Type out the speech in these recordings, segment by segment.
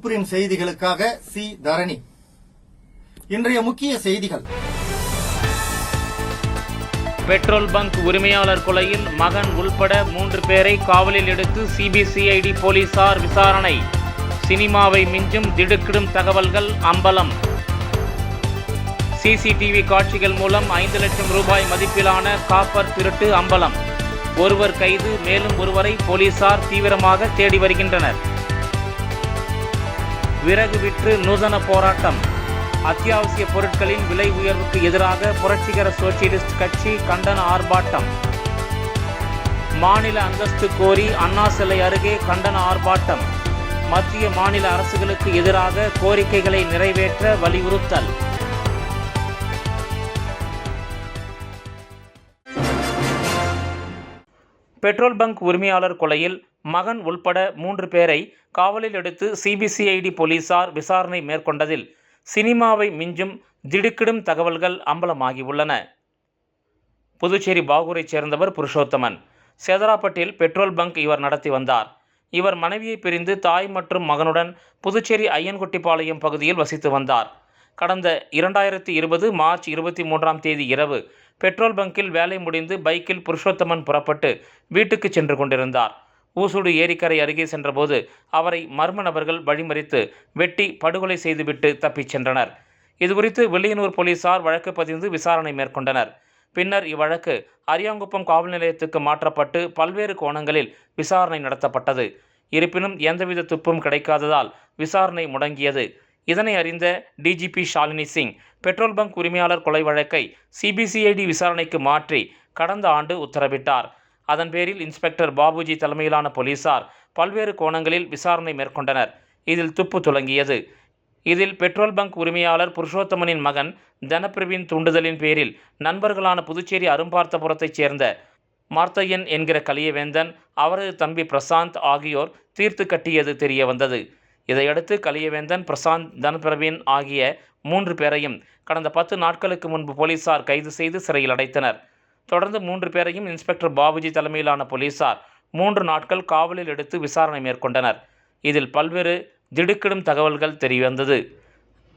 சூப்பரின் செய்திகளுக்காக சி தரணி. இன்றைய முக்கிய செய்திகள். பெட்ரோல் பங்க் உரிமையாளர் கொலையில் மகன் உள்பட 3 பேரை காவலில் எடுத்து சிபிசிஐடி போலீசார் விசாரணை. சினிமாவை மிஞ்சும் திடுக்கிடும் தகவல்கள் அம்பலம். சிசிடிவி காட்சிகள் மூலம் 5 லட்சம் ரூபாய் மதிப்பிலான காப்பர் திருட்டு அம்பலம். ஒருவர் கைது, மேலும் ஒருவரை போலீசார் தீவிரமாக தேடி வருகின்றனர். விறகு விற்று நூதன போராட்டம். அத்தியாவசிய பொருட்களின் விலை உயர்வுக்கு எதிராக புரட்சிகர சோசியலிஸ்ட் கட்சி கண்டன ஆர்ப்பாட்டம். மாநில அந்தஸ்து கோரி அண்ணா சிலை அருகே கண்டன ஆர்ப்பாட்டம். மத்திய மாநில அரசுகளுக்கு எதிராக கோரிக்கைகளை நிறைவேற்ற வலியுறுத்தல். பெட்ரோல் பங்க் உரிமையாளர் கொலையில் மகன் உள்பட 3 பேரை காவலில் எடுத்து சிபிசிஐடி போலீசார் விசாரணை மேற்கொண்டதில் சினிமாவை மிஞ்சும் திடுக்கிடும் தகவல்கள் அம்பலமாகியுள்ளன. புதுச்சேரி பாகூரைச் சேர்ந்தவர் புருஷோத்தமன். சேதராப்பட்டில் பெட்ரோல் பங்க் இவர் நடத்தி வந்தார். இவர் மனைவியை பிரிந்து தாய் மற்றும் மகனுடன் புதுச்சேரி ஐயன்குட்டிப்பாளையம் பகுதியில் வசித்து வந்தார். கடந்த 2020 மார்ச் 23ஆம் தேதி இரவு பெட்ரோல் பங்கில் வேலை முடிந்து பைக்கில் புருஷோத்தமன் புறப்பட்டு வீட்டுக்கு சென்று கொண்டிருந்தார். ஊசுடு ஏரிக்கரை அருகே சென்றபோது அவரை மர்ம நபர்கள் வழிமறித்து வெட்டி படுகொலை செய்துவிட்டு தப்பிச் சென்றனர். இதுகுறித்து வில்லியனூர் போலீசார் வழக்கு பதிந்து விசாரணை மேற்கொண்டனர். பின்னர் இவ்வழக்கு அரியாங்குப்பம் காவல் நிலையத்துக்கு மாற்றப்பட்டு பல்வேறு கோணங்களில் விசாரணை நடத்தப்பட்டது. இருப்பினும் எந்தவித துப்பும் கிடைக்காததால் விசாரணை முடங்கியது. இதனை அறிந்த DGP Shalini Singh petrol bunk உரிமையாளர் கொலை வழக்கை சிபிசிஐடி விசாரணைக்கு மாற்றி கடந்த ஆண்டு உத்தரவிட்டார். அதன் பேரில் இன்ஸ்பெக்டர் பாபுஜி தலைமையிலான போலீசார் பல்வேறு கோணங்களில் விசாரணை மேற்கொண்டனர். இதில் துப்பு துலங்கியது. இதில் பெட்ரோல் பங்க் உரிமையாளர் புருஷோத்தமனின் மகன் தனப்பிரவின் தூண்டுதலின் பேரில் நண்பர்களான புதுச்சேரி அரும்பார்த்தபுரத்தைச் சேர்ந்த மார்த்தையன் என்கிற கலியவேந்தன், அவரது தம்பி பிரசாந்த் ஆகியோர் தீர்த்து கட்டியது தெரிய வந்தது. இதையடுத்து கலியவேந்தன், பிரசாந்த், தனப்பிரவின் ஆகிய 3 பேரையும் கடந்த 10 நாட்களுக்கு முன்பு போலீசார் கைது செய்து சிறையில் அடைத்தனர். தொடர்ந்து 3 பேரையும் இன்ஸ்பெக்டர் பாபுஜி தலைமையிலான போலீசார் 3 நாட்கள் காவலில் எடுத்து விசாரணை மேற்கொண்டனர். இதில் பல்வேறு திடுக்கிடும் தகவல்கள் தெரியவந்தது.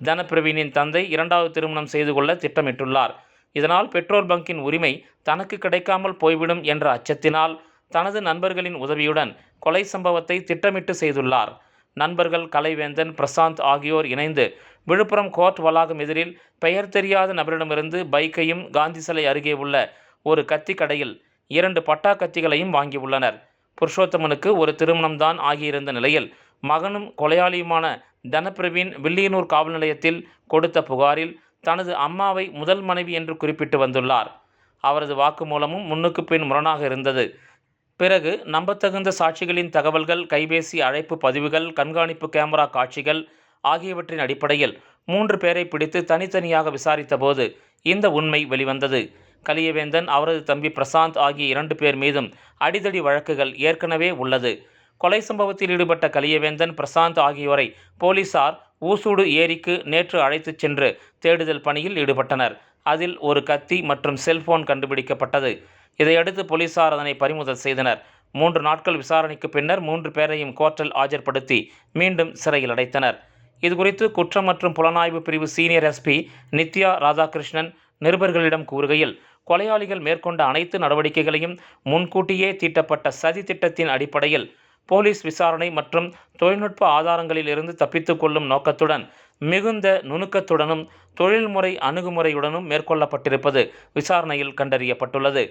தனப்பிரவீனின் தந்தை 2வது திருமணம் செய்து கொள்ள திட்டமிட்டுள்ளார். இதனால் பெட்ரோல் பங்கின் உரிமை தனக்கு கிடைக்காமல் போய்விடும் என்ற அச்சத்தினால் தனது நண்பர்களின் உதவியுடன் கொலை சம்பவத்தை திட்டமிட்டு செய்துள்ளார். நண்பர்கள் கலைவேந்தன், பிரசாந்த் ஆகியோர் இணைந்து விழுப்புரம் கோர்ட் வளாகம் எதிரில் பெயர் தெரியாத நபரிடமிருந்து பைக்கையும் காந்தி சிலை அருகே உள்ள ஒரு கத்தி கடையில் 2 பட்டா கத்திகளையும் வாங்கியுள்ளனர். புருஷோத்தமனுக்கு ஒரு திருமணம்தான் ஆகியிருந்த நிலையில் மகனும் கொலையாளியுமான தனப்பிரவீன் வில்லியனூர் காவல் நிலையத்தில் கொடுத்த புகாரில் தனது அம்மாவை முதல் மனைவி என்று குறிப்பிட்டு வந்துள்ளார். அவரது வாக்குமூலமும் முன்னுக்கு பின் முரணாக இருந்தது. பிறகு நம்பத்தகுந்த சாட்சிகளின் தகவல்கள், கைபேசி அழைப்பு பதிவுகள், கண்காணிப்பு கேமரா காட்சிகள் ஆகியவற்றின் அடிப்படையில் 3 பேரை பிடித்து தனித்தனியாக விசாரித்த போது இந்த உண்மை வெளிவந்தது. கலியவேந்தன், அவரது தம்பி பிரசாந்த் ஆகிய 2 பேர் மீதும் அடிதடி வழக்குகள் ஏற்கனவே உள்ளது. கொலை சம்பவத்தில் ஈடுபட்ட கலியவேந்தன், பிரசாந்த் ஆகியோரை போலீசார் ஊசூடு ஏரிக்கு நேற்று அழைத்துச் சென்று தேடுதல் பணியில் ஈடுபட்டனர். அதில் ஒரு கத்தி மற்றும் செல்போன் கண்டுபிடிக்கப்பட்டது. இதையடுத்து போலீசார் அதனை பறிமுதல் செய்தனர். 3 நாட்கள் விசாரணைக்கு பின்னர் 3 பேரையும் கோர்ட்டில் ஆஜர்படுத்தி மீண்டும் சிறையில் அடைத்தனர். இதுகுறித்து குற்றம் மற்றும் புலனாய்வு பிரிவு சீனியர் எஸ்பி நித்யா ராதாகிருஷ்ணன் நிருபர்களிடம் கூறுகையில், கொலையாளிகள் மேற்கொண்ட அனைத்து நடவடிக்கைகளையும் முன்கூட்டியே தீட்டப்பட்ட சதி திட்டத்தின் அடிப்படையில் போலீஸ் விசாரணை மற்றும் தொழில்நுட்ப ஆதாரங்களில் இருந்து தப்பித்துக் கொள்ளும் நோக்கத்துடன் மிகுந்த நுணுக்கத்துடனும் தொழில்முறை அணுகுமுறையுடனும் மேற்கொள்ளப்பட்டிருப்பது விசாரணையில் கண்டறியப்பட்டுள்ளது.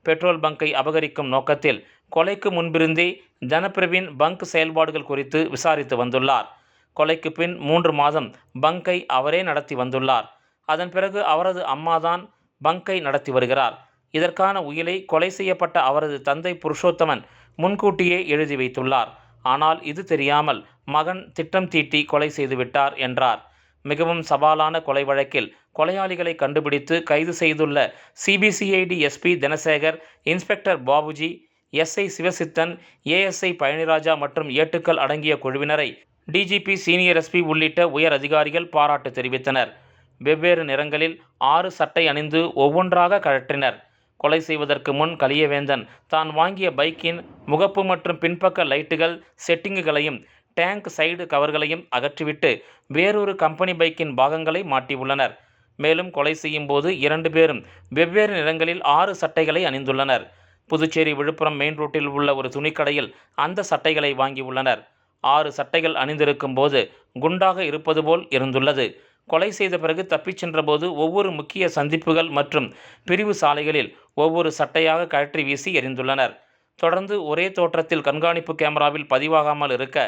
பெட்ரோல் பங்கை அபகரிக்கும் நோக்கத்தில் கொலைக்கு முன்பிருந்தே தனப்பிரவின் பங்க் செயல்பாடுகள் குறித்து விசாரித்து வந்துள்ளார். கொலைக்கு பின் 3 மாதம் பங்கை அவரே நடத்தி வந்துள்ளார். அதன் பிறகு அவரது அம்மாதான் பங்கை நடத்தி வருகிறார். இதற்கான உயிலை கொலை செய்யப்பட்ட அவரது தந்தை புருஷோத்தமன் முன்கூட்டியே எழுதி வைத்துள்ளார். ஆனால் இது தெரியாமல் மகன் திட்டம் தீட்டி கொலை செய்துவிட்டார் என்றார். மிகவும் சவாலான கொலை வழக்கில் கொலையாளிகளை கண்டுபிடித்து கைது செய்துள்ள CBCID SP Dinasekar, inspector Babuji, SI Sivasithan, ASI Palaniraja மற்றும் ஏட்டுக்கள் அடங்கிய குழுவினரை டிஜிபி, சீனியர் எஸ்பி உள்ளிட்ட உயர் அதிகாரிகள் பாராட்டு தெரிவித்தனர். வெவ்வேறு நிறங்களில் 6 சட்டை அணிந்து ஒவ்வொன்றாக கழற்றினர். கொலை செய்வதற்கு முன் கலியவேந்தன் தான் வாங்கிய பைக்கின் முகப்பு மற்றும் பின்பக்க லைட்டுகள் செட்டிங்குகளையும் டேங்க் சைடு கவர்களையும் அகற்றிவிட்டு வேறொரு கம்பெனி பைக்கின் பாகங்களை மாட்டியுள்ளனர். மேலும் கொலை செய்யும் போது 2 பேரும் வெவ்வேறு நிறங்களில் 6 சட்டைகளை அணிந்துள்ளனர். புதுச்சேரி விழுப்புரம் மெயின் ரோட்டில் உள்ள ஒரு துணிக்கடையில் அந்த சட்டைகளை வாங்கியுள்ளனர். 6 சட்டைகள் அணிந்திருக்கும் போது குண்டாக இருப்பது போல் இருந்துள்ளது. கொலை செய்த பிறகு தப்பிச் சென்றபோது ஒவ்வொரு முக்கிய சந்திப்புகள் மற்றும் பிரிவு சாலைகளில் ஒவ்வொரு சட்டையாக கழற்றி வீசி எறிந்துள்ளனர். தொடர்ந்து ஒரே தோற்றத்தில் கண்காணிப்பு கேமராவில் பதிவாகாமல் இருக்க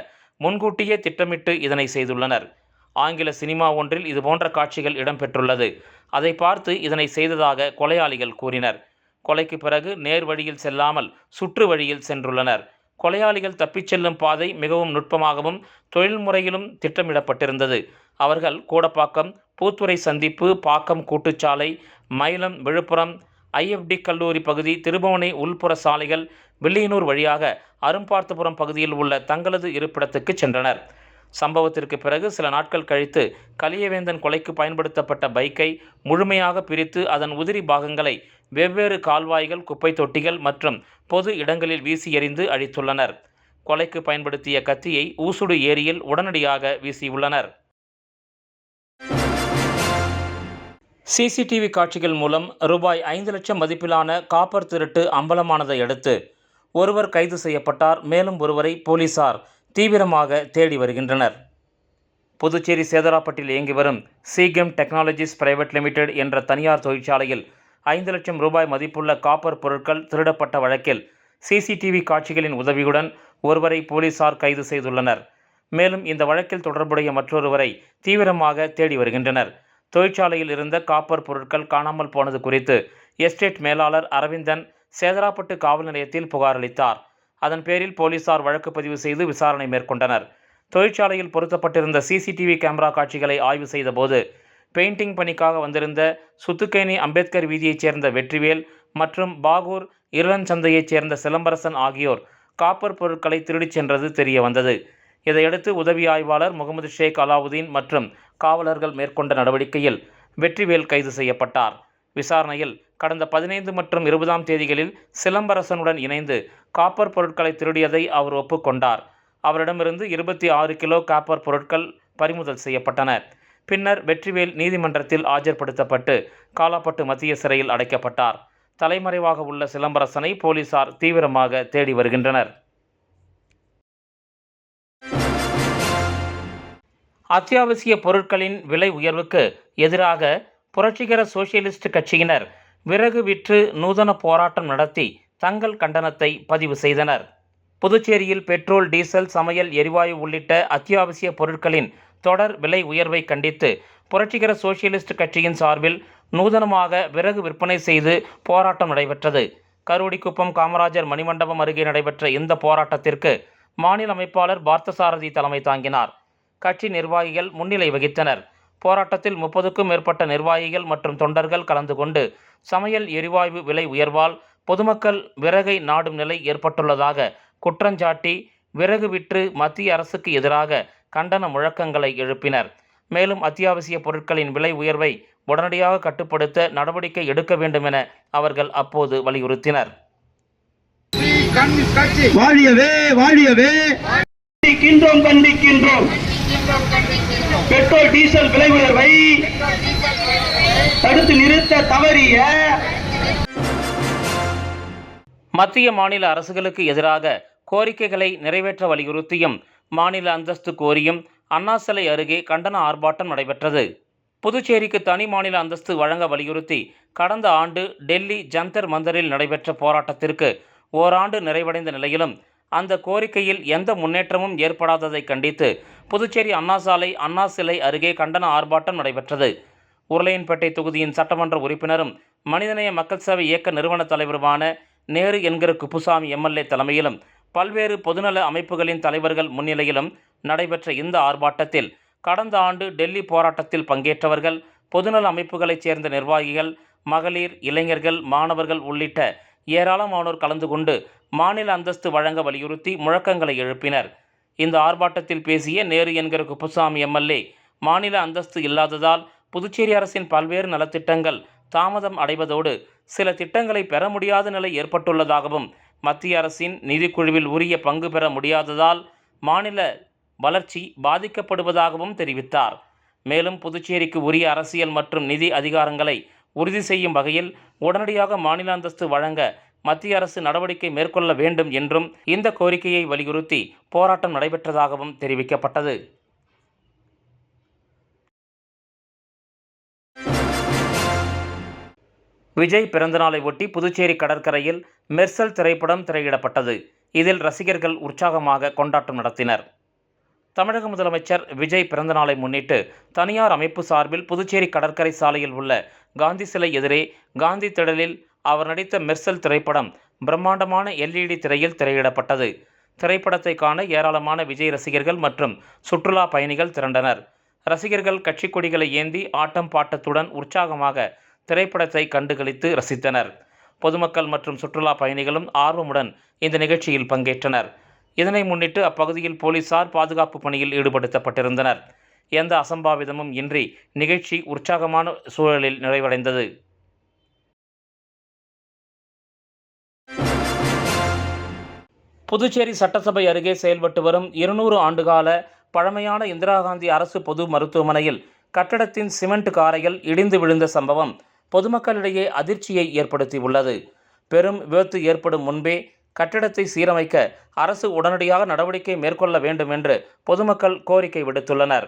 முன்கூட்டியே திட்டமிட்டு இதனை செய்துள்ளனர். ஆங்கில சினிமா ஒன்றில் இதுபோன்ற காட்சிகள் இடம்பெற்றுள்ளது. அதை பார்த்து இதனை செய்ததாக கொலையாளிகள் கூறினர். கொலைக்கு பிறகு நேர் வழியில் செல்லாமல் சுற்று வழியில் சென்றுள்ளனர். கொலையாளிகள் தப்பிச் செல்லும் பாதை மிகவும் நுட்பமாகவும் தொழில்முறையிலும் திட்டமிடப்பட்டிருந்தது. அவர்கள் கூடப்பாக்கம், பூத்துறை சந்திப்பு, பாக்கம் கூட்டுச்சாலை, மயிலம், விழுப்புரம் IFD கல்லூரி பகுதி, திருபுவனை உள்புற சாலைகள், வில்லியனூர் வழியாக அரும்பார்த்தபுரம் பகுதியில் உள்ள தங்களது இருப்பிடத்துக்கு சென்றனர். சம்பவத்திற்கு பிறகு சில நாட்கள் கழித்து கலியவேந்தன் கொலைக்கு பயன்படுத்தப்பட்ட பைக்கை முழுமையாக பிரித்து அதன் உதிரி பாகங்களை வெவ்வேறு கால்வாய்கள், குப்பை தொட்டிகள் மற்றும் பொது இடங்களில் வீசி எறிந்து அழித்துள்ளனர். கொலைக்கு பயன்படுத்திய கத்தியை ஊசுடு ஏரியில் உடனடியாக வீசியுள்ளனர். CCTV காட்சிகள் மூலம் ரூபாய் 5 லட்சம் மதிப்பிலான காப்பர் திருட்டு அம்பலமானதை அடுத்து ஒருவர் கைது செய்யப்பட்டார். மேலும் ஒருவரை போலீசார் தீவிரமாக தேடி வருகின்றனர். புதுச்சேரி சேதராப்பட்டில் இயங்கி வரும் சீகெம் டெக்னாலஜிஸ் பிரைவேட் லிமிடெட் என்ற தனியார் தொழிற்சாலையில் 5 லட்சம் ரூபாய் மதிப்புள்ள காப்பர் பொருட்கள் திருடப்பட்ட வழக்கில் CCTV காட்சிகளின் உதவியுடன் ஒருவரை போலீசார் கைது செய்துள்ளனர். மேலும் இந்த வழக்கில் தொடர்புடைய மற்றொருவரை தீவிரமாக தேடி வருகின்றனர். தொழிற்சாலையில் இருந்த காப்பர் பொருட்கள் காணாமல் போனது குறித்து எஸ்டேட் மேலாளர் அரவிந்தன் சேதராப்பட்டு காவல் நிலையத்தில் புகார் அளித்தார். அதன் பேரில் போலீசார் வழக்கு பதிவு செய்து விசாரணை மேற்கொண்டனர். தொழிற்சாலையில் பொருத்தப்பட்டிருந்த CCTV கேமரா காட்சிகளை ஆய்வு செய்தபோது பெயிண்டிங் பணிக்காக வந்திருந்த சுத்துக்கேணி அம்பேத்கர் வீதியைச் சேர்ந்த வெற்றிவேல் மற்றும் பாகூர் இருளன் சந்தையைச் சேர்ந்த சிலம்பரசன் ஆகியோர் காப்பர் பொருட்களை திருடிச் சென்றது தெரிய வந்தது. இதையடுத்து உதவி ஆய்வாளர் முகமது ஷேக் அலாவுதீன் மற்றும் காவலர்கள் மேற்கொண்ட நடவடிக்கையில் வெற்றிவேல் கைது செய்யப்பட்டார். விசாரணையில் கடந்த 15 மற்றும் 20ஆம் தேதிகளில் சிலம்பரசனுடன் இணைந்து காப்பர் பொருட்களை திருடியதை அவர் ஒப்புக்கொண்டார். அவரிடமிருந்து 26 கிலோ காப்பர் பொருட்கள் பறிமுதல் செய்யப்பட்டன. பின்னர் வெற்றிவேல் நீதிமன்றத்தில் ஆஜர்படுத்தப்பட்டு காலாப்பட்டு மத்திய சிறையில் அடைக்கப்பட்டார். தலைமறைவாக உள்ள சிலம்பரசனை போலீசார் தீவிரமாக தேடி வருகின்றனர். அத்தியாவசிய பொருட்களின் விலை உயர்வுக்கு எதிராக புரட்சிகர சோசியலிஸ்ட் கட்சியினர் விறகு விற்று நூதன போராட்டம் நடத்தி தங்கள் கண்டனத்தை பதிவு செய்தனர். புதுச்சேரியில் பெட்ரோல், டீசல், சமையல் எரிவாயு உள்ளிட்ட அத்தியாவசிய பொருட்களின் தொடர் விலை உயர்வை கண்டித்து புரட்சிகர சோசியலிஸ்ட் கட்சியின் சார்பில் நூதனமாக விறகு விற்பனை செய்து போராட்டம் நடைபெற்றது. கருவடிக்குப்பம் காமராஜர் மணிமண்டபம் அருகே நடைபெற்ற இந்த போராட்டத்திற்கு மாநில அமைப்பாளர் பார்த்தசாரதி தலைமை தாங்கினார். கட்சி நிர்வாகிகள் முன்னிலை வகித்தனர். போராட்டத்தில் 30க்கும் மேற்பட்ட நிர்வாகிகள் மற்றும் தொண்டர்கள் கலந்து கொண்டு சமையல் எரிவாயு விலை உயர்வால் பொதுமக்கள் விறகை நாடும் நிலை ஏற்பட்டுள்ளதாக குற்றஞ்சாட்டி விறகு விற்று மத்திய அரசுக்கு எதிராக கண்டன முழக்கங்களை எழுப்பினர். மேலும் அத்தியாவசிய பொருட்களின் விலை உயர்வை உடனடியாக கட்டுப்படுத்த நடவடிக்கை எடுக்க வேண்டும் என அவர்கள் அப்போது வலியுறுத்தினர். வாழியவே வாழியவே கண்டிக்கின்றோம். பெட்ரோல், டீசல் விலை உயர்வை தடுத்து நிறுத்த தவறிய மத்திய மாநில அரசுகளுக்கு எதிராக கோரிக்கைகளை நிறைவேற்ற வலியுறுத்தியும் மாநில அந்தஸ்து கோரியும் அண்ணா சிலை அருகே கண்டன ஆர்ப்பாட்டம் நடைபெற்றது. புதுச்சேரிக்கு தனி மாநில அந்தஸ்து வழங்க வலியுறுத்தி கடந்த ஆண்டு டெல்லி ஜந்தர் மந்தரில் நடைபெற்ற போராட்டத்திற்கு ஓராண்டு நிறைவடைந்த நிலையிலும் அந்த கோரிக்கையில் எந்த முன்னேற்றமும் ஏற்படாததை கண்டித்து புதுச்சேரி அண்ணா சாலை அண்ணா சிலை அருகே கண்டன ஆர்ப்பாட்டம் நடைபெற்றது. உருளையன்பேட்டை தொகுதியின் சட்டமன்ற உறுப்பினரும் மனிதநேய மக்கள் சேவை இயக்க நிறுவன தலைவருமான நேரு என்கிற குப்புசாமி MLA தலைமையிலும் பல்வேறு பொதுநல அமைப்புகளின் தலைவர்கள் முன்னிலையிலும் நடைபெற்ற இந்த ஆர்ப்பாட்டத்தில் கடந்த ஆண்டு டெல்லி போராட்டத்தில் பங்கேற்றவர்கள், பொதுநல அமைப்புகளைச் சேர்ந்த நிர்வாகிகள், மகளிர், இளைஞர்கள், மாணவர்கள் உள்ளிட்ட ஏராளமானோர் கலந்து கொண்டு மாநில அந்தஸ்து வழங்க வலியுறுத்தி முழக்கங்களை எழுப்பினர். இந்த ஆர்ப்பாட்டத்தில் பேசிய நேரு என்கிற குப்புசாமி MLA, மாநில அந்தஸ்து இல்லாததால் புதுச்சேரி அரசின் பல்வேறு நலத்திட்டங்கள் தாமதம் அடைவதோடு சில திட்டங்களை பெற முடியாத நிலை ஏற்பட்டுள்ளதாகவும், மத்திய அரசின் நிதிக்குழுவில் உரிய பங்கு பெற முடியாததால் மாநில வளர்ச்சி பாதிக்கப்படுவதாகவும் தெரிவித்தார். மேலும் புதுச்சேரிக்கு உரிய அரசியல் மற்றும் நிதி அதிகாரங்களை உறுதி செய்யும் வகையில் உடனடியாக மாநில அந்தஸ்து வழங்க மத்திய அரசு நடவடிக்கை மேற்கொள்ள வேண்டும் என்றும் இந்த கோரிக்கையை வலியுறுத்தி போராட்டம் நடைபெற்றதாகவும் தெரிவிக்கப்பட்டது. விஜய் பிறந்தநாளை ஒட்டி புதுச்சேரி கடற்கரையில் மெர்சல் திரைப்படம் திரையிடப்பட்டது. இதில் ரசிகர்கள் உற்சாகமாக கொண்டாட்டம் நடத்தினர். தமிழக முதலமைச்சர் விஜய் பிறந்தநாளை முன்னிட்டு தனியார் அமைப்பு சார்பில் புதுச்சேரி கடற்கரை சாலையில் உள்ள காந்தி சிலை எதிரே காந்தி திடலில் அவர் நடித்த மெர்சல் திரைப்படம் பிரம்மாண்டமான LED திரையில் திரையிடப்பட்டது. திரைப்படத்தை காண ஏராளமான விஜய் ரசிகர்கள் மற்றும் சுற்றுலா பயணிகள் திரண்டனர். ரசிகர்கள் கட்சி கொடிகளை ஏந்தி ஆட்டம் பாட்டத்துடன் உற்சாகமாக திரைப்படத்தை கண்டுகளித்து ரசித்தனர். பொதுமக்கள் மற்றும் சுற்றுலா பயணிகளும் ஆர்வமுடன் இந்த நிகழ்ச்சியில் பங்கேற்றனர். இதனை முன்னிட்டு அப்பகுதியில் போலீசார் பாதுகாப்பு பணியில் ஈடுபடுத்தப்பட்டிருந்தனர். எந்த அசம்பாவிதமும் இன்றி நிகழ்ச்சி உற்சாகமான சூழலில் நிறைவடைந்தது. புதுச்சேரி சட்டசபை அருகே செயல்பட்டு வரும் 200 ஆண்டுகால பழமையான இந்திரா காந்தி அரசு பொது மருத்துவமனையில் கட்டடத்தின் சிமெண்ட் காரைகள் இடிந்து விழுந்த சம்பவம் பொதுமக்களிடையே அதிர்ச்சியை ஏற்படுத்தியுள்ளது. பெரும் விபத்து ஏற்படும் முன்பே கட்டிடத்தை சீரமைக்க அரசு உடனடியாக நடவடிக்கை மேற்கொள்ள வேண்டும் என்று பொதுமக்கள் கோரிக்கை விடுத்துள்ளனர்.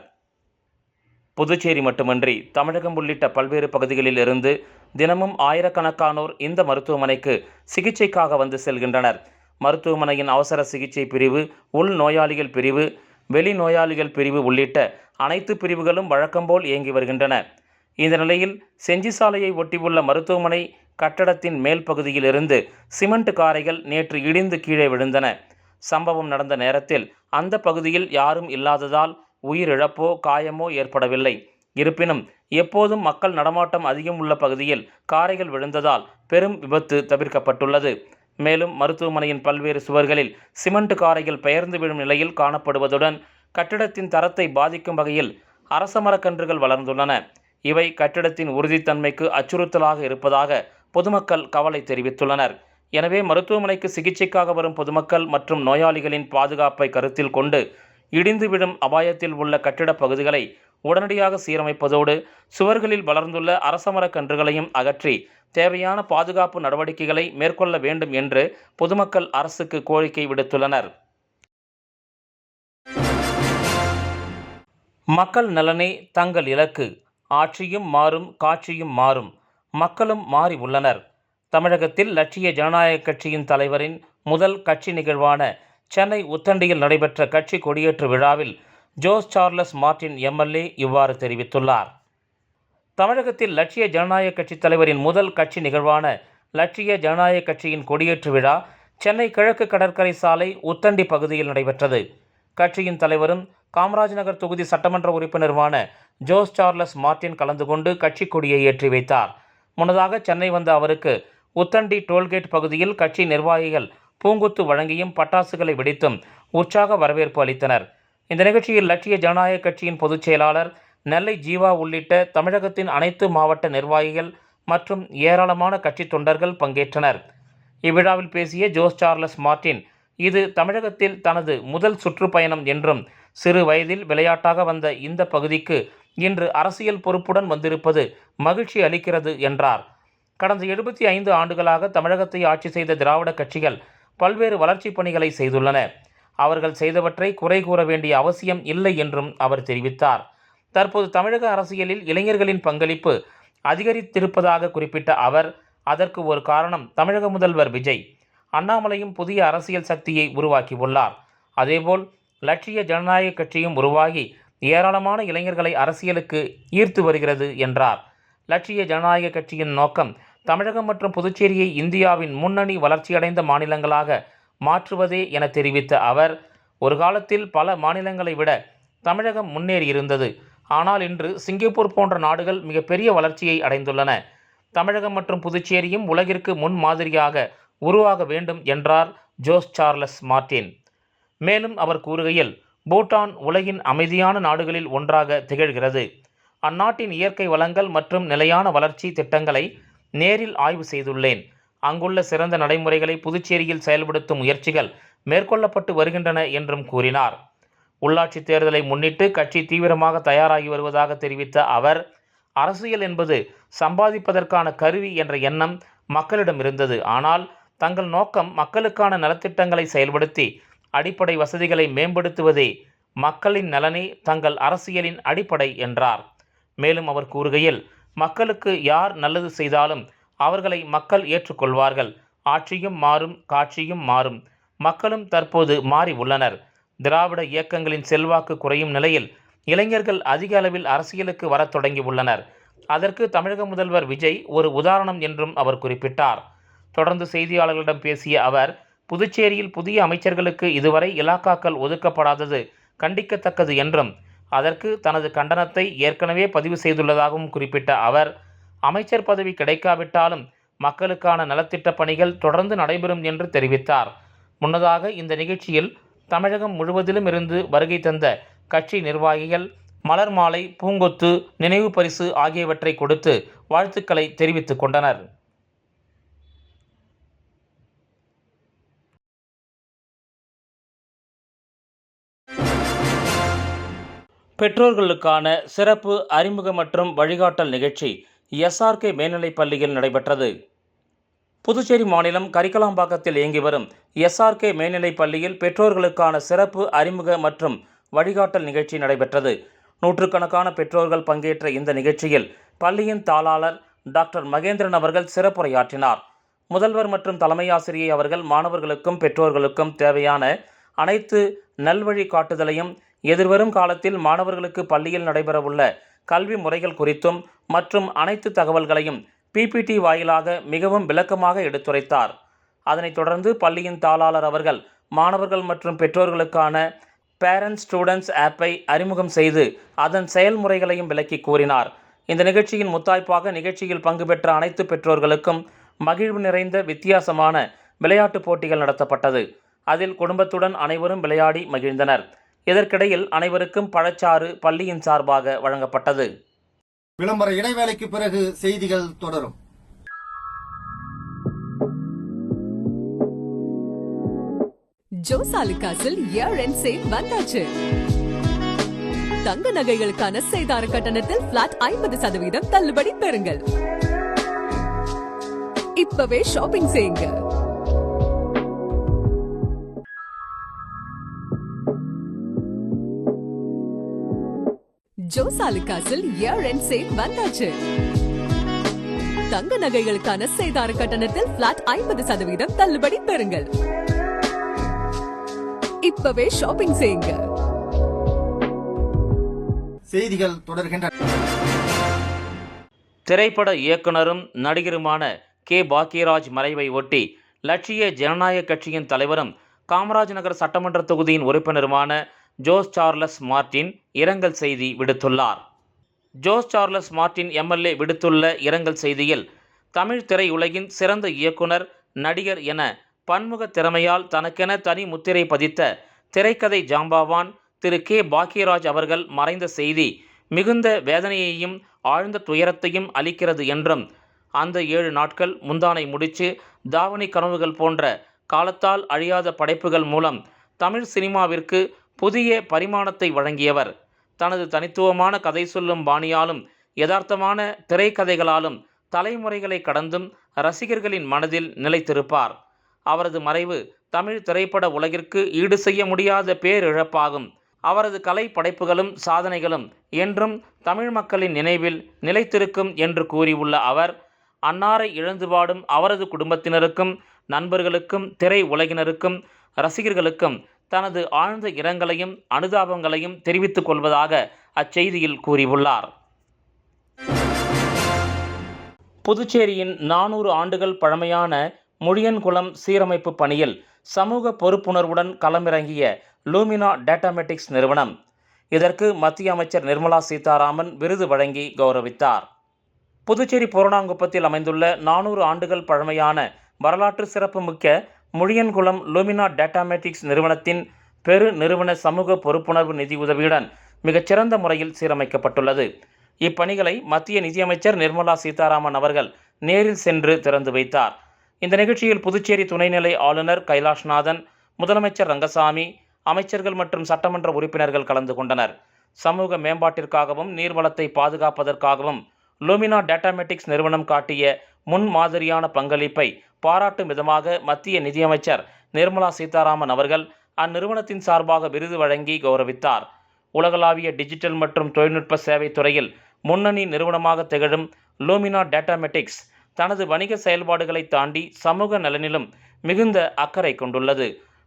புதுச்சேரி மட்டுமின்றி தமிழகம் உள்ளிட்ட பல்வேறு பகுதிகளில் இருந்து தினமும் ஆயிரக்கணக்கானோர் இந்த மருத்துவமனைக்கு சிகிச்சைக்காக வந்து செல்கின்றனர். மருத்துவமனையின் அவசர சிகிச்சை பிரிவு, உள் நோயாளிகள் பிரிவு, வெளி நோயாளிகள் பிரிவு உள்ளிட்ட அனைத்து பிரிவுகளும் வழக்கம்போல் இயங்கி வருகின்றன. இந்த நிலையில் செஞ்சி சாலையை ஒட்டியுள்ள மருத்துவமனை கட்டடத்தின் மேல் பகுதியில் இருந்து சிமெண்ட் காரைகள் நேற்று இடிந்து கீழே விழுந்தன. சம்பவம் நடந்த நேரத்தில் அந்த பகுதியில் யாரும் இல்லாததால் உயிரிழப்போ காயமோ ஏற்படவில்லை. இருப்பினும் எப்போதும் மக்கள் நடமாட்டம் அதிகம் உள்ள பகுதியில் காரைகள் விழுந்ததால் பெரும் விபத்து தவிர்க்கப்பட்டுள்ளது. மேலும் மருத்துவமனையின் பல்வேறு சுவர்களில் சிமெண்ட் காரைகள் பெயர்ந்து விழும் நிலையில் காணப்படுவதுடன் கட்டிடத்தின் தரத்தை பாதிக்கும் வகையில் அரச மரக்கன்றுகள் வளர்ந்துள்ளன. இவை கட்டிடத்தின் உறுதித்தன்மைக்கு அச்சுறுத்தலாக இருப்பதாக பொதுமக்கள் கவலை தெரிவித்துள்ளனர். எனவே மருத்துவமனைக்கு சிகிச்சைக்காக வரும் பொதுமக்கள் மற்றும் நோயாளிகளின் பாதுகாப்பை கருத்தில் கொண்டு இடிந்து விழும் அபாயத்தில் உள்ள கட்டிடப் பகுதிகளை உடனடியாக சீரமைப்பதோடு சுவர்களில் வளர்ந்துள்ள அரசமரக் கன்றுகளையும் அகற்றி தேவையான பாதுகாப்பு நடவடிக்கைகளை மேற்கொள்ள வேண்டும் என்று பொதுமக்கள் அரசுக்கு கோரிக்கை விடுத்துள்ளனர். மக்கள் நலனே தங்கள் இலக்கு. ஆட்சியும் மாறும், காட்சியும் மாறும், மக்களும் மாறி உள்ளனர். தமிழகத்தில் லட்சிய ஜனநாயக கட்சியின் தலைவரின் முதல் கட்சி நிகழ்வான சென்னை உத்தண்டியில் நடைபெற்ற கட்சி கொடியேற்று விழாவில் ஜோஸ் சார்லஸ் மார்டின் MLA இவ்வாறு தெரிவித்துள்ளார். தமிழகத்தில் லட்சிய ஜனநாயக கட்சி தலைவரின் முதல் கட்சி நிகழ்வான லட்சிய ஜனநாயக கட்சியின் கொடியேற்று விழா சென்னை கிழக்கு கடற்கரை சாலை உத்தண்டி பகுதியில் நடைபெற்றது. கட்சியின் தலைவரும் காமராஜ் நகர் தொகுதி சட்டமன்ற உறுப்பினருமான ஜோஸ் சார்லஸ் மார்டின் கலந்து கொண்டு கட்சி கொடியை ஏற்றி வைத்தார். முன்னதாக சென்னை வந்த அவருக்கு உத்தண்டி டோல்கேட் பகுதியில் கட்சி நிர்வாகிகள் பூங்குத்து வழங்கியும் பட்டாசுகளை வெடித்தும் உற்சாக வரவேற்பு அளித்தனர். இந்த நிகழ்ச்சியில் லட்சிய ஜனநாயக கட்சியின் பொதுச் செயலாளர் நெல்லை ஜீவா உள்ளிட்ட தமிழகத்தின் அனைத்து மாவட்ட நிர்வாகிகள் மற்றும் ஏராளமான கட்சி தொண்டர்கள் பங்கேற்றனர். இவ்விழாவில் பேசிய ஜோஸ் சார்லஸ் மார்டின், இது தமிழகத்தில் தனது முதல் சுற்றுப்பயணம் என்றும் சிறு வயதில் விளையாட்டாக வந்த இந்த பகுதிக்கு இன்று அரசியல் பொறுப்புடன் வந்திருப்பது மகிழ்ச்சி அளிக்கிறது என்றார். கடந்த 75 ஆண்டுகளாக தமிழகத்தை ஆட்சி செய்த திராவிட கட்சிகள் பல்வேறு வளர்ச்சிப் பணிகளை செய்துள்ளன. அவர்கள் செய்தவற்றை குறை கூற வேண்டிய அவசியம் இல்லை என்றும் அவர் தெரிவித்தார். தற்போது தமிழக அரசியலில் இளைஞர்களின் பங்களிப்பு அதிகரித்திருப்பதாக குறிப்பிட்ட அவர், அதற்கு ஒரு காரணம் தமிழக முதல்வர் விஜய். அண்ணாமலையும் புதிய அரசியல் சக்தியை உருவாக்கியுள்ளார். அதேபோல் லட்சிய ஜனநாயக கட்சியும் உருவாகி ஏராளமான இளைஞர்களை அரசியலுக்கு ஈர்த்து வருகிறது என்றார். லட்சிய ஜனநாயக கட்சியின் நோக்கம் தமிழகம் மற்றும் புதுச்சேரியை இந்தியாவின் முன்னணி வளர்ச்சியடைந்த மாநிலங்களாக மாற்றுவதே என தெரிவித்த அவர், ஒரு காலத்தில் பல மாநிலங்களை விட தமிழகம் முன்னேறியிருந்தது. ஆனால் இன்று சிங்கப்பூர் போன்ற நாடுகள் மிகப்பெரிய வளர்ச்சியை அடைந்துள்ளன. தமிழகம் மற்றும் புதுச்சேரியும் உலகிற்கு முன்மாதிரியாக உருவாக வேண்டும் என்றார் ஜோஸ் சார்லஸ் மார்டின். மேலும் அவர் கூறுகையில், பூட்டான் உலகின் அமைதியான நாடுகளில் ஒன்றாக திகழ்கிறது. அந்நாட்டின் இயற்கை வளங்கள் மற்றும் நிலையான வளர்ச்சி திட்டங்களை நேரில் ஆய்வு செய்துள்ளேன். அங்குள்ள சிறந்த நடைமுறைகளை புதுச்சேரியில் செயல்படுத்தும் முயற்சிகள் மேற்கொள்ளப்பட்டு வருகின்றன என்றும் கூறினார். உள்ளாட்சி தேர்தலை முன்னிட்டு கட்சி தீவிரமாக தயாராகி வருவதாக தெரிவித்த அவர், அரசியல் என்பது சம்பாதிப்பதற்கான கருவி என்ற எண்ணம் மக்களிடம் இருந்தது. ஆனால் தங்கள் நோக்கம் மக்களுக்கான நலத்திட்டங்களை செயல்படுத்தி அடிப்படை வசதிகளை மேம்படுத்துவதே, மக்களின் நலனே தங்கள் அரசியலின் அடிப்படை என்றார். மேலும் அவர் கூறுகையில், மக்களுக்கு யார் நல்லது செய்தாலும் அவர்களை மக்கள் ஏற்றுக்கொள்வார்கள். ஆட்சியும் மாறும், காட்சியும் மாறும். மக்களும் தற்போது மாறி உள்ளனர். திராவிட இயக்கங்களின் செல்வாக்கு குறையும் நிலையில் இளைஞர்கள் அதிக அளவில் அரசியலுக்கு வரத் தொடங்கி உள்ளனர். அதற்கு தமிழக முதல்வர் விஜய் ஒரு உதாரணம் என்றும் அவர் குறிப்பிட்டார். தொடர்ந்து செய்தியாளர்களிடம் பேசிய அவர், புதுச்சேரியில் புதிய அமைச்சர்களுக்கு இதுவரை இலாக்காக்கள் ஒதுக்கப்படாதது கண்டிக்கத்தக்கது என்றும், அதற்கு தனது கண்டனத்தை ஏற்கனவே பதிவு செய்துள்ளதாகவும் குறிப்பிட்ட அவர், அமைச்சர் பதவி கிடைக்காவிட்டாலும் மக்களுக்கான நலத்திட்ட பணிகள் தொடர்ந்து நடைபெறும் என்று தெரிவித்தார். முன்னதாக இந்த நிகழ்ச்சியில் தமிழகம் முழுவதிலும் இருந்து வருகை தந்த கட்சி நிர்வாகிகள் மலர் மாலை, பூங்கொத்து, நினைவு பரிசு ஆகியவற்றை கொடுத்து வாழ்த்துக்களை தெரிவித்துக் கொண்டனர். பெற்றோர்களுக்கான சிறப்பு அறிமுக மற்றும் வழிகாட்டல் நிகழ்ச்சி SRK மேல்நிலைப் பள்ளியில் நடைபெற்றது. புதுச்சேரி மாநிலம் கரிக்கலாம்பாக்கத்தில் இயங்கி வரும் SRK மேல்நிலைப் பள்ளியில் பெற்றோர்களுக்கான சிறப்பு அறிமுக மற்றும் வழிகாட்டல் நிகழ்ச்சி நடைபெற்றது. நூற்றுக்கணக்கான பெற்றோர்கள் பங்கேற்ற இந்த நிகழ்ச்சியில் பள்ளியின் தாளாளர் டாக்டர் மகேந்திரன் அவர்கள் சிறப்புரையாற்றினார். முதல்வர் மற்றும் தலைமை ஆசிரியை அவர்கள் மாணவர்களுக்கும் பெற்றோர்களுக்கும் தேவையான அனைத்து நல்வழி காட்டுதலையும், எதிர்வரும் காலத்தில் மாணவர்களுக்கு பள்ளியில் நடைபெறவுள்ள கல்வி முறைகள் குறித்தும் மற்றும் அனைத்து தகவல்களையும் PPT வாயிலாக மிகவும் விளக்கமாக எடுத்துரைத்தார். அதனைத் தொடர்ந்து பள்ளியின் தாளாளர் அவர்கள் மாணவர்கள் மற்றும் பெற்றோர்களுக்கான பேரண்ட்ஸ் ஸ்டூடெண்ட்ஸ் ஆப்பை அறிமுகம் செய்து அதன் செயல்முறைகளையும் விளக்கி கூறினார். இந்த நிகழ்ச்சியின் முத்தாய்ப்பாக நிகழ்ச்சியில் பங்கு பெற்ற அனைத்து பெற்றோர்களுக்கும் மகிழ்வு நிறைந்த வித்தியாசமான விளையாட்டுப் போட்டிகள் நடத்தப்பட்டது. அதில் குடும்பத்துடன் அனைவரும் விளையாடி மகிழ்ந்தனர். இதற்கிடையில் அனைவருக்கும் பழச்சாறு பள்ளியின் சார்பாக வழங்கப்பட்டது. விளம்பர இடைவேளைக்கு பிறகு செய்திகள் தொடரும். ஜோசாலுகாஸில் இயர் எண்ட் சேல் வந்தாச்சு. தங்க நகைகளுக்கான சேதார கட்டணத்தில் பிளாட் 50% தள்ளுபடி பெறுங்கள். இப்பவே ஷாப்பிங் செய்யுங்க. ஜோசாலுகாஸில் இயர் எண்ட் சேல் வந்தாச்சு. தங்க நகைகளுக்கான சேதார கட்டணத்தில் பிளாட் 50% தள்ளுபடி பெறுங்கள். இப்பவே ஷாப்பிங் செய்யுங்க. செய்திகள் தொடர்கின்றன. திரைப்பட இயக்குனரும் நடிகருமான K. பாக்கியராஜ் மறைவை ஒட்டி லட்சிய ஜனநாயக கட்சியின் தலைவரும் காமராஜ் நகர் சட்டமன்ற தொகுதியின் உறுப்பினருமான ஜோஸ் சார்லஸ் மார்டின் இரங்கல் செய்தி விடுத்துள்ளார். ஜோஸ் சார்லஸ் மார்டின் MLA விடுத்துள்ள இரங்கல் செய்தியில், தமிழ் திரையுலகின் சிறந்த இயக்குனர், நடிகர் என பன்முக திறமையால் தனக்கென தனி முத்திரை பதித்த திரைக்கதை ஜாம்பவான் திரு K. பாக்கியராஜ் அவர்கள் மறைந்த செய்தி மிகுந்த வேதனையையும் ஆழ்ந்த துயரத்தையும் அளிக்கிறது என்றும், அந்த 7 நாட்கள், முந்தானை முடிச்சு, தாவணி கனவுகள் போன்ற காலத்தால் அழியாத படைப்புகள் மூலம் தமிழ் சினிமாவிற்கு புதிய பரிமாணத்தை வழங்கியவர். தனது தனித்துவமான கதை சொல்லும் பாணியாலும் யதார்த்தமான திரைக்கதைகளாலும் தலைமுறைகளை கடந்தும் ரசிகர்களின் மனதில் நிலைத்திருப்பார். அவரது மறைவு தமிழ் திரைப்பட உலகிற்கு ஈடு செய்ய முடியாத பேரிழப்பாகும். அவரது கலை படைப்புகளும் சாதனைகளும் என்றும் தமிழ் மக்களின் நினைவில் நிலைத்திருக்கும் என்று கூறியுள்ள அவர், அன்னாரை இழந்து வாடும் அவரது குடும்பத்தினருக்கும், நண்பர்களுக்கும், திரை உலகினருக்கும், ரசிகர்களுக்கும் தனது ஆழ்ந்த இரங்கலையும் அனுதாபங்களையும் தெரிவித்துக் கொள்வதாக அச்செய்தியில் கூறியுள்ளார். புதுச்சேரியின் 400 ஆண்டுகள் பழமையான முழியன்குளம் சீரமைப்பு பணியில் சமூக பொறுப்புணர்வுடன் களமிறங்கிய லூமினா டேட்டாமெட்டிக்ஸ் நிறுவனம். இதற்கு மத்திய அமைச்சர் நிர்மலா சீதாராமன் விருது வழங்கி கௌரவித்தார். புதுச்சேரி பூரணாங்குப்பத்தில் அமைந்துள்ள 400 ஆண்டுகள் பழமையான வரலாற்று சிறப்புமிக்க முழியன்குளம் லூமினா டேட்டாமெட்டிக்ஸ் நிறுவனத்தின் பெரு நிறுவன சமூக பொறுப்புணர்வு நிதி உதவியுடன் மிகச்சிறந்த முறையில் சீரமைக்கப்பட்டுள்ளது. இப்பணிகளை மத்திய நிதியமைச்சர் நிர்மலா சீதாராமன் அவர்கள் நேரில் சென்று திறந்து வைத்தார். இந்த நிகழ்ச்சியில் புதுச்சேரி துணைநிலை ஆளுநர் கைலாஷ்நாதன், முதலமைச்சர் ரங்கசாமி, அமைச்சர்கள் மற்றும் சட்டமன்ற உறுப்பினர்கள் கலந்து கொண்டனர். சமூக மேம்பாட்டிற்காகவும் நீர்வளத்தை பாதுகாப்பதற்காகவும் லூமினா டேட்டாமெட்டிக்ஸ் நிறுவனம் காட்டிய முன்மாதிரியான பங்களிப்பை பாராட்டும் விதமாக மத்திய நிதியமைச்சர் நிர்மலா சீதாராமன் அவர்கள் அந்நிறுவனத்தின் சார்பாக விருது வழங்கி கௌரவித்தார். உலகளாவிய டிஜிட்டல் மற்றும் தொழில்நுட்ப சேவை துறையில் முன்னணி நிறுவனமாக திகழும் லூமினா டேட்டாமெட்டிக்ஸ் தனது வணிக செயல்பாடுகளை தாண்டி சமூக நலனிலும் மிகுந்த அக்கறை கொண்டுள்ளது.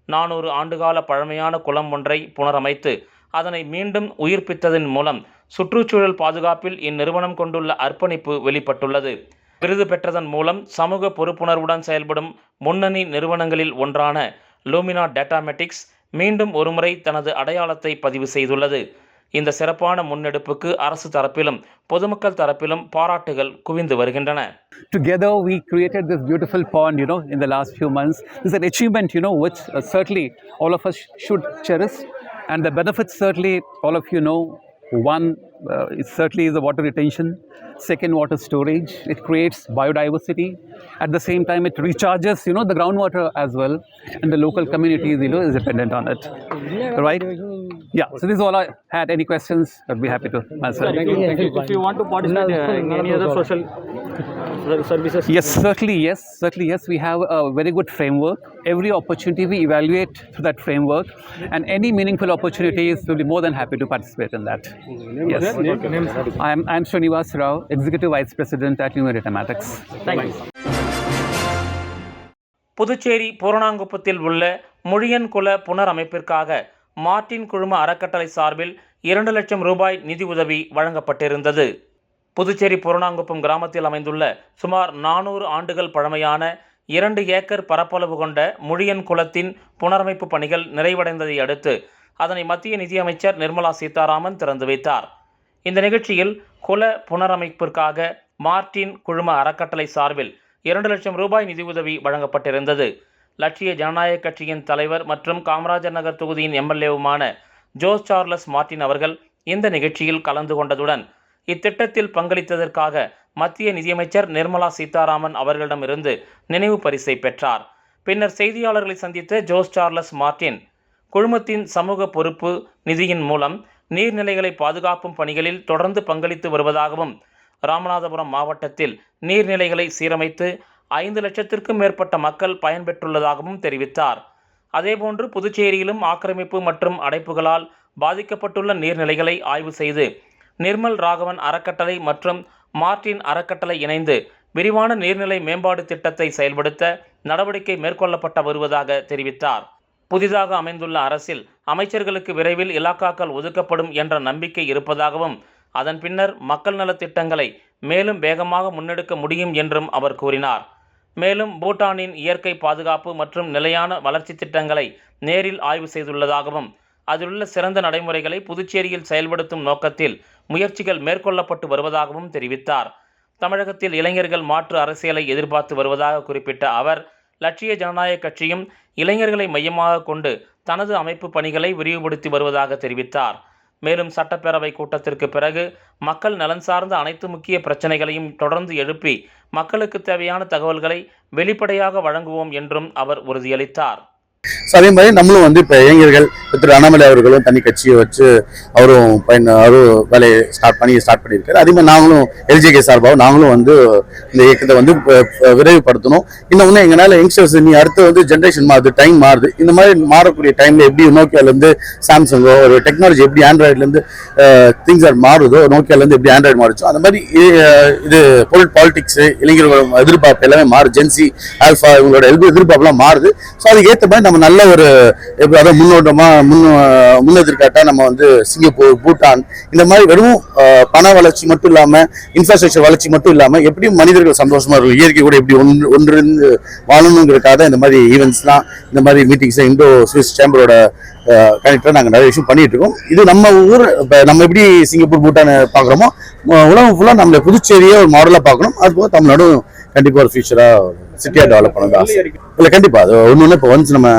400 ஆண்டுகால பழமையான குளம் ஒன்றை புனரமைத்து அதனை மீண்டும் உயிர்ப்பித்ததன் மூலம் சுற்றுச்சூழல் பாதுகாப்பில் இந்நிறுவனம் கொண்டுள்ள அர்ப்பணிப்பு வெளிப்பட்டுள்ளது. விருது பெற்றதன் மூலம் சமூக பொறுப்புணர்வுடன் செயல்படும் முன்னணி நிறுவனங்களில் ஒன்றான லூமினா டேட்டாமெட்டிக்ஸ் மீண்டும் ஒருமுறை தனது அடையாளத்தை பதிவு செய்துள்ளது. இந்த சிறப்பான முன்னெடுப்புக்கு அரசு தரப்பிலும் பொதுமக்கள் தரப்பிலும் பாராட்டுகள் குவிந்து வருகின்றன. Together we created this beautiful pond, in the last few months. It's an achievement, which certainly all of us should cherish. And the benefits, certainly, all of you know. One, it certainly is the water retention. Second, water storage. It creates biodiversity. At the same time, it recharges, the groundwater as well. And the local communities, is dependent on it. Right? Yeah. So this is all I had. Any questions? I'd be happy to answer. If you want to participate in any other social services? Yes, certainly yes. We have a very good framework. Every opportunity we evaluate through that framework, and any meaningful opportunities, we'll be more than happy to participate in that. Yes. I'm Srinivas Rao, Executive Vice President at Luma Datamatics. Thank you. Puducherry பூரணாங்குப்பத்தில் உள்ள முழியன் குல புனரமைப்பிற்காக Martin குழும அறக்கட்டளை சார்பில் 2 லட்சம் ரூபாய் நிதி உதவி வழங்கப்பட்டிருந்தது. புதுச்சேரி பூரணாங்குப்பம் கிராமத்தில் அமைந்துள்ள சுமார் 400 ஆண்டுகள் பழமையான 2 ஏக்கர் பரப்பளவு கொண்ட முழியன் குலத்தின் புனரமைப்பு பணிகள் நிறைவடைந்ததை அடுத்து அதனை மத்திய நிதியமைச்சர் நிர்மலா சீதாராமன் திறந்து வைத்தார். இந்த நிகழ்ச்சியில் குல புனரமைப்பிற்காக மார்ட்டின் குழும அறக்கட்டளை சார்பில் 2 லட்சம் ரூபாய் நிதியுதவி வழங்கப்பட்டிருந்தது. லட்சிய ஜனநாயக கட்சியின் தலைவர் மற்றும் காமராஜர் நகர் தொகுதியின் எம்எல்ஏவுமான ஜோஸ் சார்லஸ் மார்ட்டின் அவர்கள் இந்த நிகழ்ச்சியில் கலந்து கொண்டதுடன் இத்திட்டத்தில் பங்களித்ததற்காக மத்திய நிதியமைச்சர் நிர்மலா சீதாராமன் அவர்களிடமிருந்து நினைவு பரிசை பெற்றார். பின்னர் செய்தியாளர்களை சந்தித்த ஜோஸ் சார்லஸ் மார்ட்டின், குழுமத்தின் சமூக பொறுப்பு நிதியின் மூலம் நீர்நிலைகளை பாதுகாக்கும் பணிகளில் தொடர்ந்து பங்களித்து வருவதாகவும், ராமநாதபுரம் மாவட்டத்தில் நீர்நிலைகளை சீரமைத்து 5 லட்சத்திற்கும் மேற்பட்ட மக்கள் பயன்பெற்றுள்ளதாகவும் தெரிவித்தார். அதேபோன்று புதுச்சேரியிலும் ஆக்கிரமிப்பு மற்றும் அடைப்புகளால் பாதிக்கப்பட்டுள்ள நீர்நிலைகளை ஆய்வு செய்து நிர்மல் ராகவன் அறக்கட்டளை மற்றும் மார்ட்டின் அறக்கட்டளை இணைந்து விரிவான நீர்நிலை மேம்பாடு திட்டத்தை செயல்படுத்த நடவடிக்கை மேற்கொள்ளப்பட்டு வருவதாக தெரிவித்தார். புதிதாக அமைந்துள்ள அரசில் அமைச்சர்களுக்கு விரைவில் இலாக்காக்கள் ஒதுக்கப்படும் என்ற நம்பிக்கை இருப்பதாகவும், அதன் பின்னர் மக்கள் நலத் திட்டங்களை மேலும் வேகமாக முன்னெடுக்க முடியும் என்றும் அவர் கூறினார். மேலும் பூட்டானின் இயற்கை பாதுகாப்பு மற்றும் நிலையான வளர்ச்சி திட்டங்களை நேரில் ஆய்வு செய்துள்ளதாகவும், அதிலுள்ள சிறந்த நடைமுறைகளை புதுச்சேரியில் செயல்படுத்தும் நோக்கத்தில் முயற்சிகள் மேற்கொள்ளப்பட்டு வருவதாகவும் தெரிவித்தார். தமிழகத்தில் இளைஞர்கள் மாற்று அரசியலை எதிர்பார்த்து வருவதாக குறிப்பிட்ட அவர், லட்சிய ஜனநாயக கட்சியும் இளைஞர்களை மையமாக கொண்டு தனது அமைப்பு பணிகளை விரிவுபடுத்தி வருவதாக தெரிவித்தார். மேலும் சட்டப்பேரவை கூட்டத்திற்கு பிறகு மக்கள் நலன் சார்ந்த அனைத்து முக்கிய பிரச்சனைகளையும் தொடர்ந்து எழுப்பி மக்களுக்கு தேவையான தகவல்களை வெளிப்படையாக வழங்குவோம் என்றும் அவர் உறுதியளித்தார். அதே மாதிரி நம்மளும் இப்போ இளைஞர்கள் திரு அண்ணாமலை அவர்களும் தனி கட்சியை வச்சு அவரும் வேலையை ஸ்டார்ட் பண்ணியிருக்காரு. அதே மாதிரி நாங்களும் எல்ஜேகே சார்பாக நாங்களும் இந்த இயக்கத்தை விரைவுபடுத்தணும். இன்னொன்று எங்களால் யங்ஸ்டர்ஸ் நீ அடுத்து ஜென்ரேஷன் மாறுது, டைம் மாறுது. இந்த மாதிரி மாறக்கூடிய டைம்ல எப்படி நோக்கியாலேருந்து சாம்சங்கோ ஒரு டெக்னாலஜி எப்படி ஆண்ட்ராய்ட்லேருந்து திங்ஸ் மாறுதோ, நோக்கியாலேருந்து எப்படி ஆண்ட்ராய்டு மாறுச்சோ அந்த மாதிரி இது பாலிடிக்ஸ் இளைஞர்களோட எதிர்பார்ப்பு எல்லாமே மாறுது. ஜென்சி ஆல்ஃபா இவங்களோட எதிர்பார்ப்புலாம் மாறுது. ஸோ அதுக்கு ஏற்ற மாதிரி நம்ம நல்ல ஒரு அதாவது முன்னெதிர்காட்டா நம்ம சிங்கப்பூர், பூட்டான் இந்த மாதிரி வெறும் பண வளர்ச்சி மட்டும் இல்லாம இன்ஃப்ராஸ்ட்ரக்சர் வளர்ச்சி மட்டும் இல்லாம எப்படி மனிதர்கள் சந்தோஷமா இருக்கும், இயற்கை கூட எப்படி ஒன்றிருந்து வாழணுங்கிறதுக்காக இந்த மாதிரி ஈவெண்ட்ஸ்லாம், இந்த மாதிரி மீட்டிங்ஸ் இண்டோ சுவிஸ் சேம்பரோட கனெக்டா நாங்கள் நிறைய விஷயம் பண்ணிட்டு இருக்கோம். இது நம்ம ஊர் நம்ம எப்படி சிங்கப்பூர், பூட்டான் பாக்குறோமோ உலகம் ஃபுல்லா நம்மள புதுச்சேரியை ஒரு மாடலா பார்க்கணும். அது போக தமிழ்நாடும் கண்டிப்பா ஒரு ஃபியூச்சரா சிட்டியா டெவலப் பண்ணணும். இல்லை கண்டிப்பா அது ஒன்று இப்போ ஒன்ஸ் நம்ம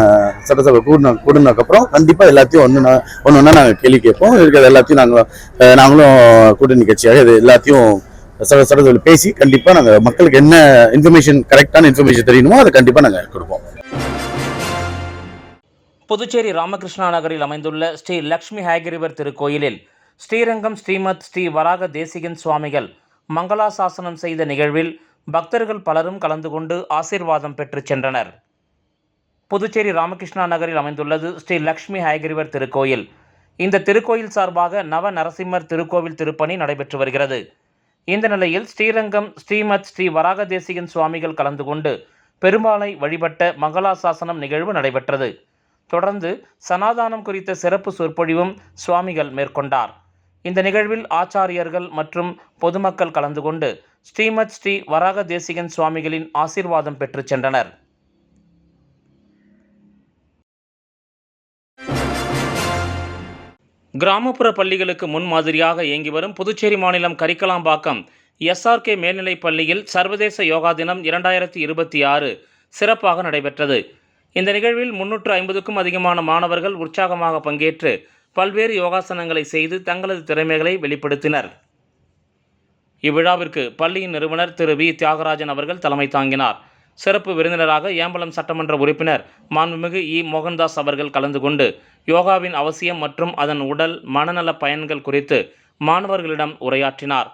சட்டசபை கூடினதுக்கப்புறம் கண்டிப்பா எல்லாத்தையும் ஒன்று நாங்கள் கேள்வி கேட்போம். இருக்கிறது எல்லாத்தையும் நாங்களும் கூட்டணி கட்சியாக இது எல்லாத்தையும் சட்டசபையில் பேசி கண்டிப்பா நாங்கள் மக்களுக்கு என்ன இன்ஃபர்மேஷன் கரெக்டான இன்ஃபர்மேஷன் தெரியணுமோ அதை கண்டிப்பா நாங்கள் கொடுப்போம். புதுச்சேரி ராமகிருஷ்ணா நகரில் அமைந்துள்ள ஸ்ரீ லக்ஷ்மி ஹயகிரிவர் திருக்கோயிலில் ஸ்ரீரங்கம் ஸ்ரீமத் ஸ்ரீ வராக தேசிகன் சுவாமிகள் மங்களாசாசனம் செய்த நிகழ்வில் பக்தர்கள் பலரும் கலந்து கொண்டு ஆசீர்வாதம் பெற்று சென்றனர். புதுச்சேரி ராமகிருஷ்ணா நகரில் அமைந்துள்ளது ஸ்ரீ லக்ஷ்மி ஹயகிரிவர் திருக்கோயில். இந்த திருக்கோயில் சார்பாக நவ நரசிம்மர் திருக்கோவில் திருப்பணி நடைபெற்று வருகிறது. இந்த நிலையில் ஸ்ரீரங்கம் ஸ்ரீமத் ஸ்ரீ வராக தேசிகன் சுவாமிகள் கலந்து கொண்டு பெருமாளை வழிபட்ட மங்களாசாசனம் நிகழ்வு நடைபெற்றது. தொடர்ந்து சனாதானம் குறித்த சிறப்பு சொற்பொழிவும் சுவாமிகள் மேற்கொண்டார். இந்த நிகழ்வில் ஆச்சாரியர்கள் மற்றும் பொதுமக்கள் கலந்து கொண்டு ஸ்ரீமத் ஸ்ரீ வராக தேசிகன் சுவாமிகளின் ஆசீர்வாதம் பெற்று சென்றனர். கிராமப்புற பள்ளிகளுக்கு முன்மாதிரியாக இயங்கி வரும் புதுச்சேரி மாநிலம் கரிக்கலாம்பாக்கம் SRK மேல்நிலைப் பள்ளியில் சர்வதேச யோகா தினம் 2026 சிறப்பாக நடைபெற்றது. இந்த நிகழ்வில் 350க்கும் அதிகமான மாணவர்கள் உற்சாகமாக பங்கேற்று பல்வேறு யோகாசனங்களை செய்து தங்களது திறமைகளை வெளிப்படுத்தினர். இவ்விழாவிற்கு பள்ளியின் நிறுவனர் திரு V. தியாகராஜன் அவர்கள் தலைமை தாங்கினார். சிறப்பு விருந்தினராக ஏம்பலம் சட்டமன்ற உறுப்பினர் மாண்புமிகு E. மோகன்தாஸ் அவர்கள் கலந்து கொண்டு யோகாவின் அவசியம் மற்றும் அதன் உடல் மனநல பயன்கள் குறித்து மாணவர்களிடம் உரையாற்றினார்.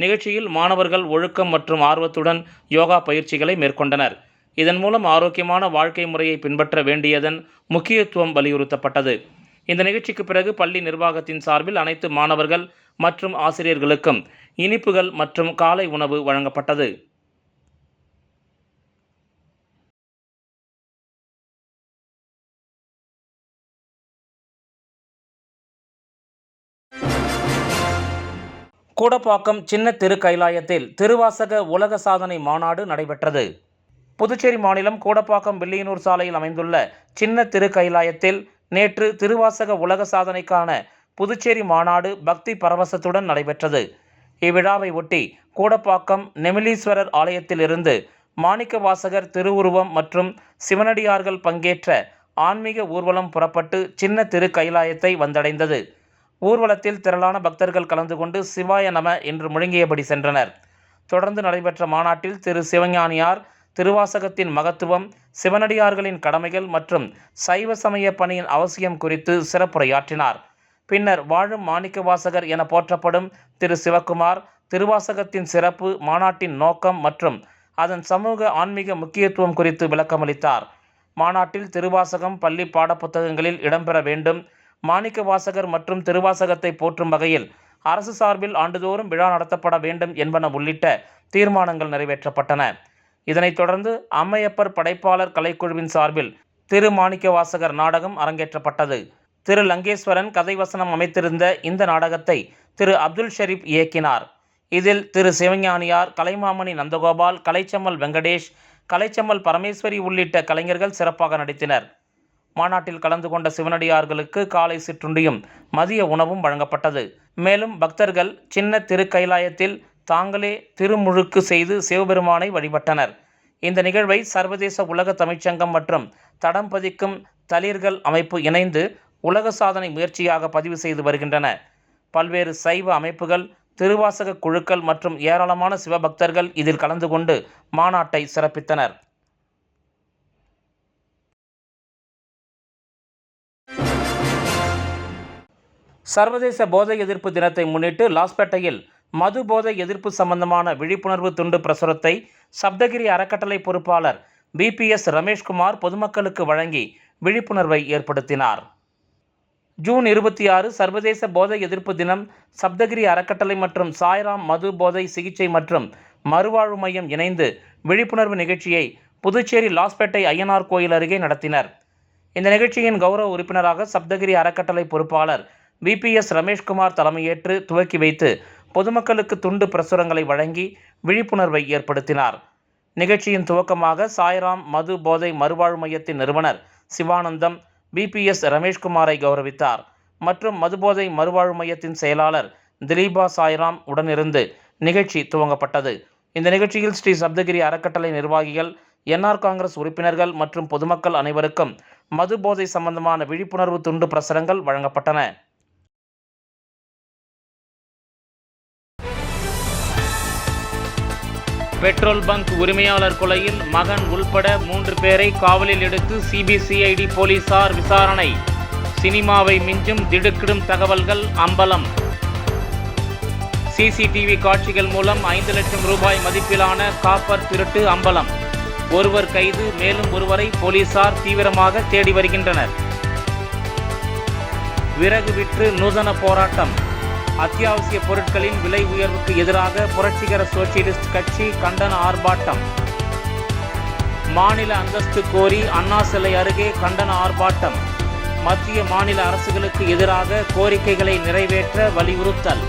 நிகழ்ச்சியில் மாணவர்கள் ஒழுக்கம் மற்றும் ஆர்வத்துடன் யோகா பயிற்சிகளை மேற்கொண்டனர். இதன் மூலம் ஆரோக்கியமான வாழ்க்கை முறையை பின்பற்ற வேண்டியதன் முக்கியத்துவம் வலியுறுத்தப்பட்டது. இந்த நிகழ்ச்சிக்கு பிறகு பள்ளி நிர்வாகத்தின் சார்பில் அனைத்து மாணவர்கள் மற்றும் ஆசிரியர்களுக்கும் இனிப்புகள் மற்றும் காலை உணவு வழங்கப்பட்டது. கூடப்பாக்கம் சின்ன திரு கைலாயத்தில் திருவாசக உலக சாதனை மாநாடு நடைபெற்றது. புதுச்சேரி மாநிலம் கூடப்பாக்கம் வில்லியனூர் சாலையில் அமைந்துள்ள சின்ன திரு கைலாயத்தில் நேற்று திருவாசக உலக சாதனைக்கான புதுச்சேரி மாநாடு பக்தி பரவசத்துடன் நடைபெற்றது. இவ்விழாவை ஒட்டி கூடப்பாக்கம் நெமிலீஸ்வரர் ஆலயத்திலிருந்து மாணிக்க வாசகர் திருவுருவம் மற்றும் சிவனடியார்கள் பங்கேற்ற ஆன்மீக ஊர்வலம் புறப்பட்டு சின்ன திரு கைலாயத்தை வந்தடைந்தது. ஊர்வலத்தில் திரளான பக்தர்கள் கலந்து கொண்டு சிவாய நம என்று முழங்கியபடி சென்றனர். தொடர்ந்து நடைபெற்ற மாநாட்டில் திரு சிவஞானியார் திருவாசகத்தின் மகத்துவம், சிவனடியார்களின் கடமைகள் மற்றும் சைவ சமய பணியின் அவசியம் குறித்து சிறப்புரையாற்றினார். பின்னர் வாழும் மாணிக்க வாசகர் என போற்றப்படும் திரு சிவக்குமார் திருவாசகத்தின் சிறப்பு, மாநாட்டின் நோக்கம் மற்றும் அதன் சமூக ஆன்மீக முக்கியத்துவம் குறித்து விளக்கமளித்தார். மாநாட்டில் திருவாசகம் பள்ளி பாடப்புத்தகங்களில் இடம்பெற வேண்டும், மாணிக்க வாசகர் மற்றும் திருவாசகத்தை போற்றும் வகையில் அரசு சார்பில் ஆண்டுதோறும் விழா நடத்தப்பட வேண்டும் என்பன உள்ளிட்ட தீர்மானங்கள் நிறைவேற்றப்பட்டன. இதனைத் தொடர்ந்து அம்மையப்பர் படைப்பாளர் கலைக்குழுவின் சார்பில் திரு மாணிக்க வாசகர் நாடகம் அரங்கேற்றப்பட்டது. திரு லங்கேஸ்வரன் கதை வசனம் அமைத்திருந்த இந்த நாடகத்தை திரு அப்துல் ஷரீப் இயக்கினார். இதில் திரு சிவஞானியார், கலைமாமணி நந்தகோபால், கலைச்சம்மல் வெங்கடேஷ், கலைச்சம்மல் பரமேஸ்வரி உள்ளிட்ட கலைஞர்கள் சிறப்பாக நடித்தனர். மாநாட்டில் கலந்து கொண்ட சிவனடியார்களுக்கு காலை சிற்றுண்டியும் மதிய உணவும் வழங்கப்பட்டது. மேலும் பக்தர்கள் சின்ன திருக்கைலாயத்தில் தாங்களே திருமுழுக்கு செய்து சிவபெருமானை வழிபட்டனர். இந்த நிகழ்வை சர்வதேச உலக தமிழ்ச்சங்கம் மற்றும் தடம் பதிக்கும் தளிர்கள் அமைப்பு இணைந்து உலக சாதனை முயற்சியாக பதிவு செய்து வருகின்றன. பல்வேறு சைவ அமைப்புகள், திருவாசக குழுக்கள் மற்றும் ஏராளமான சிவபக்தர்கள் இதில் கலந்து கொண்டு மாநாட்டை சிறப்பித்தனர். சர்வதேச போதை எதிர்ப்பு தினத்தை முன்னிட்டு லாஸ்பேட்டையில் மது போதை எதிர்ப்பு சம்பந்தமான விழிப்புணர்வு துண்டு பிரசுரத்தை சப்தகிரி அறக்கட்டளை பொறுப்பாளர் BPS ரமேஷ்குமார் பொதுமக்களுக்கு வழங்கி விழிப்புணர்வை ஏற்படுத்தினார். ஜூன் 26 சர்வதேச போதை எதிர்ப்பு தினம் சப்தகிரி அறக்கட்டளை மற்றும் சாய்ராம் மது போதை சிகிச்சை மற்றும் மறுவாழ்வு மையம் இணைந்து விழிப்புணர்வு நிகழ்ச்சியை புதுச்சேரி லாஸ்பேட்டை ஐயனார் கோயில் அருகே நடத்தினர். இந்த நிகழ்ச்சியின் கௌரவ உறுப்பினராக சப்தகிரி அறக்கட்டளை பொறுப்பாளர் BPS ரமேஷ்குமார் தலைமையேற்று துவக்கி வைத்து பொதுமக்களுக்கு துண்டு பிரசுரங்களை வழங்கி விழிப்புணர்வை ஏற்படுத்தினார். நிகழ்ச்சியின் துவக்கமாக சாய்ராம் மது போதை மறுவாழ்வு மையத்தின் நிறுவனர் சிவானந்தம் BPS ரமேஷ்குமாரை கௌரவித்தார். மற்றும் மதுபோதை மறுவாழ்வு மையத்தின் செயலாளர் திலீபா சாய்ராம் உடனிருந்து நிகழ்ச்சி துவங்கப்பட்டது. இந்த நிகழ்ச்சியில் ஸ்ரீ சப்தகிரி அறக்கட்டளை நிர்வாகிகள், NR காங்கிரஸ் உறுப்பினர்கள் மற்றும் பொதுமக்கள் அனைவருக்கும் மது போதை சம்பந்தமான விழிப்புணர்வு துண்டு பிரசுரங்கள் வழங்கப்பட்டன. பெட்ரோல் பங்க் உரிமையாளர் கொலையில் மகன் உள்பட 3 பேரை காவலில் எடுத்து சிபிசிஐடி போலீசார் விசாரணை. சினிமாவை மிஞ்சும் திடுக்கிடும் தகவல்கள் அம்பலம். சிசிடிவி காட்சிகள் மூலம் 5 லட்சம் ரூபாய் மதிப்பிலான காப்பர் திருட்டு அம்பலம். ஒருவர் கைது, மேலும் ஒருவரை போலீசார் தீவிரமாக தேடி வருகின்றனர். விறகு விற்று நூதன போராட்டம். அத்தியாவசிய பொருட்களின் விலை உயர்வுக்கு எதிராக புரட்சிகர சோசியலிஸ்ட் கட்சி கண்டன ஆர்ப்பாட்டம். மாநில அந்தஸ்து கோரி அண்ணா சிலை அருகே கண்டன ஆர்ப்பாட்டம். மத்திய மாநில அரசுகளுக்கு எதிராக கோரிக்கைகளை நிறைவேற்ற வலியுறுத்தல்.